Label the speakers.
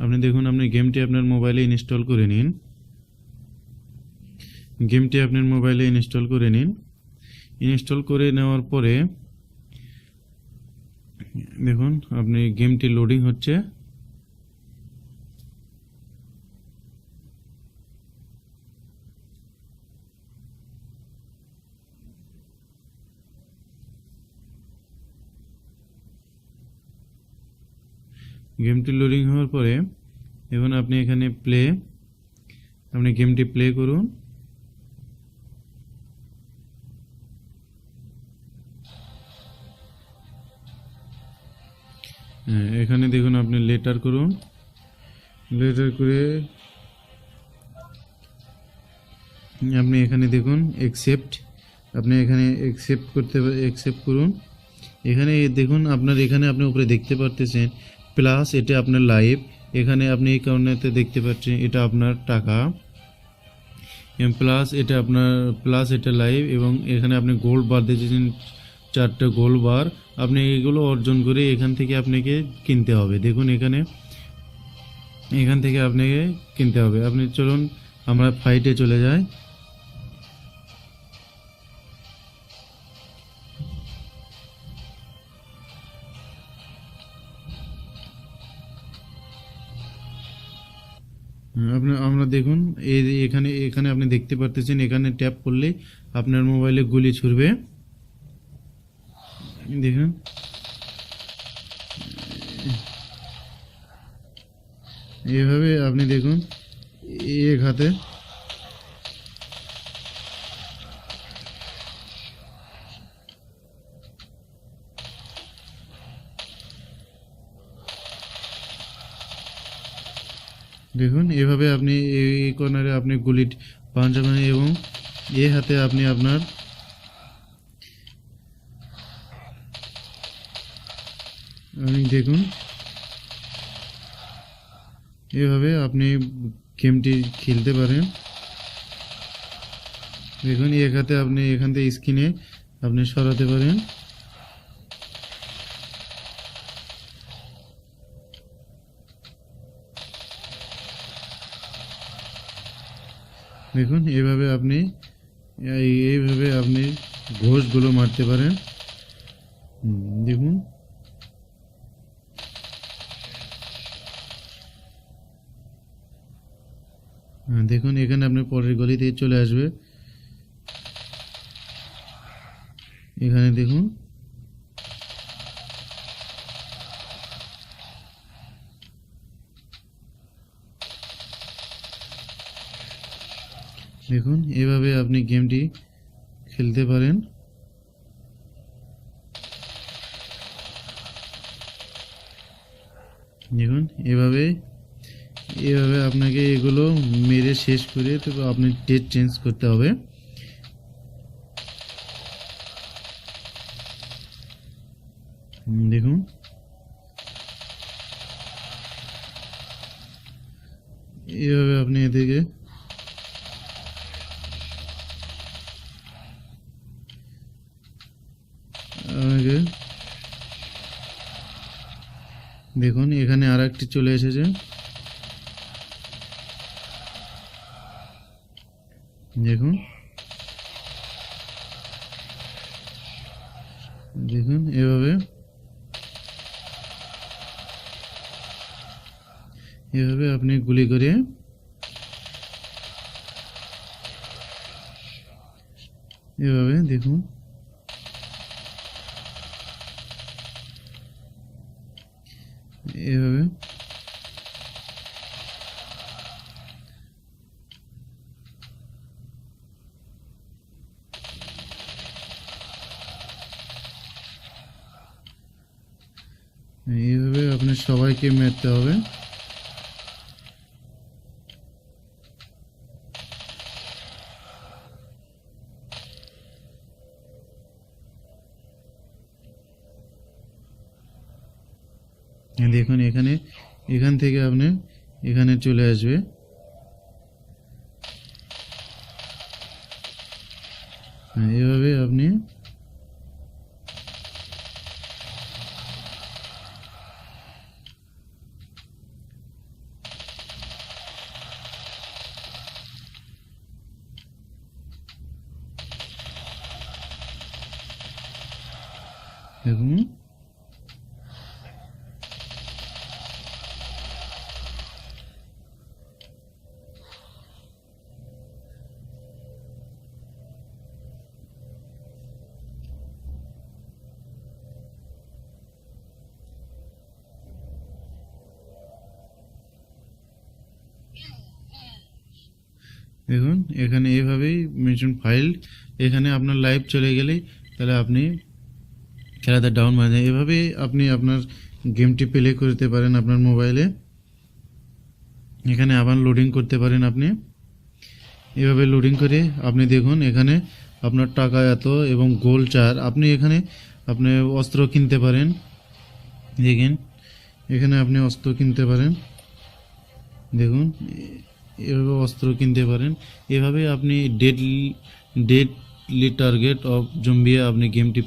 Speaker 1: আপনি দেখুন আপনি গেমটি আপনার মোবাইলে ইনস্টল করে নিন। গেমটি আপনার মোবাইলে ইনস্টল করে নিন। ইনস্টল করে নেওয়ার পরে দেখুন আপনি গেমটি লোডিং হচ্ছে। গেমটি লোডিং হওয়ার পরে এখন আপনি এখানে আপনি গেমটি প্লে করুন। এখানে দেখুন আপনি লেটার করুন। লেটার করে আপনি এখানে দেখুন অ্যাকসেপ্ট, আপনি এখানে অ্যাকসেপ্ট করুন। এখানে দেখুন আপনার এখানে আপনি উপরে দেখতে পারতেছেন প্লাস, এটা আপনার লাইভ। এখানে আপনি এই কারণেতে দেখতে পাচ্ছেন এটা আপনার টাকা প্লাস, এটা আপনার প্লাস, এটা লাইভ। এবং এখানে আপনি গোল্ড বার দিয়েছেন 4টা গোল্ড বার। আপনি এগুলো অর্জন করে এখান থেকে আপনাকে কিনতে হবে। দেখুন এখান থেকে আপনাকে কিনতে হবে। আপনি চলুন আমরা ফাইটে চলে যাই। আমরা দেখুন এখানে আপনি দেখতে পারতেছেন, এখানে ট্যাপ করলে আপনার মোবাইলে গুলি ছুড়বে। দেখুন এইভাবে আপনি দেখুন এক হাতে দেখুন এভাবে আপনি এই কর্নারে আপনি গুলি পাঞ্জাবেন এবং এই হাতে আপনি আপনার দেখুন এভাবে আপনি গেমটি খেলতে পারেন। দেখুন এক হাতে আপনি এখান থেকে স্ক্রিনে আপনি সরাতে পারেন। দেখুন এইভাবে আপনি ঘোষগুলো মারতে পারেন। দেখুন দেখুন এখানে আপনি পরের গলিতে চলে আসবে। এখানে দেখুন দেখুন এভাবে আপনি গেমটি খেলতে পারেন। দেখুন এভাবে আপনাকে এগুলো মেরে শেষ করে তো আপনি ডেট চেঞ্জ করতে হবে। দেখুন এইভাবে আপনি এদিকে দেখুন এখানে আর একটি চলে এসেছে। দেখুন এভাবে আপনি গুলি করে এভাবে দেখুন এভাবে আপনি সবাইকে মারতে হবে। দেখুন এখান থেকে আপনি এখানে চলে আসবে। এভাবে আপনি দেখুন দেখুন এখানে এইভাবেই মেনশন ফাইল, এখানে আপনার লাইভ চলে গেলেই তাহলে আপনি খেলাটা ডাউন মারা যায়। এভাবে আপনি আপনার গেমটি প্লে করতে পারেন আপনার মোবাইলে। এখানে আবার লোডিং করতে পারেন আপনি, এভাবে লোডিং করে আপনি দেখুন এখানে আপনার টাকা এত এবং গোল 4। আপনি এখানে আপনি অস্ত্র কিনতে পারেন, দেখেন এখানে আপনি অস্ত্র কিনতে পারেন, দেখুন এভাবে অস্ত্র কিনতে পারেন। এভাবে আপনি ডেডলি টার্গেট অফ জম্বিয়া আপনি গেমটি